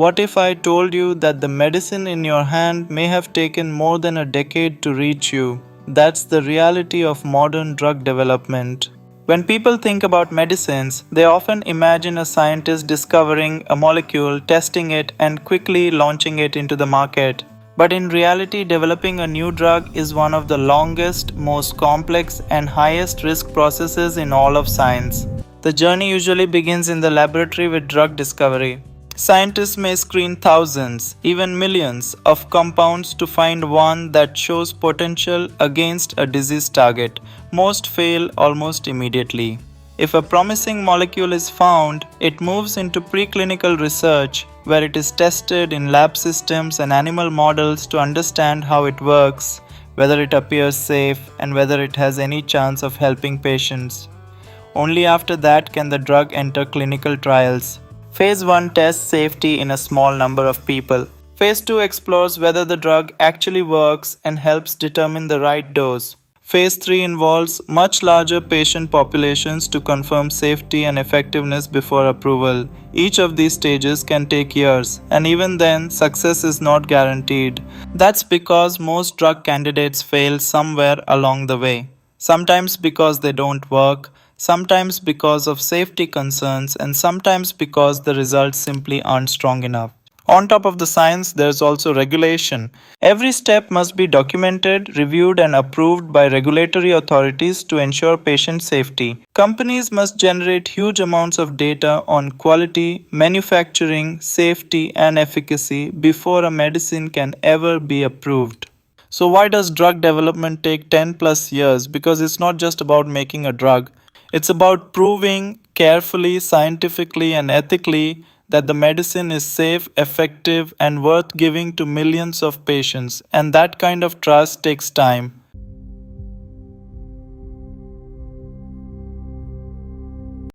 What if I told you that the medicine in your hand may have taken more than a decade to reach you? That's the reality of modern drug development. When people think about medicines, they often imagine a scientist discovering a molecule, testing it, and quickly launching it into the market. But in reality, developing a new drug is one of the longest, most complex, and highest risk processes in all of science. The journey usually begins in the laboratory with drug discovery. Scientists may screen thousands, even millions, of compounds to find one that shows potential against a disease target. Most fail almost immediately. If a promising molecule is found, it moves into preclinical research, where it is tested in lab systems and animal models to understand how it works, whether it appears safe, and whether it has any chance of helping patients. Only after that can the drug enter clinical trials. Phase 1 tests safety in a small number of people. Phase 2 explores whether the drug actually works and helps determine the right dose. Phase 3 involves much larger patient populations to confirm safety and effectiveness before approval. Each of these stages can take years, and even then, success is not guaranteed. That's because most drug candidates fail somewhere along the way. Sometimes because they don't work, sometimes because of safety concerns, and sometimes because the results simply aren't strong enough. On top of the science, there's also regulation. Every step must be documented, reviewed, and approved by regulatory authorities to ensure patient safety. Companies must generate huge amounts of data on quality, manufacturing, safety, and efficacy before a medicine can ever be approved. So, why does drug development take 10 plus years? Because it's not just about making a drug, it's about proving carefully, scientifically, and ethically that the medicine is safe, effective, and worth giving to millions of patients. And that kind of trust takes time.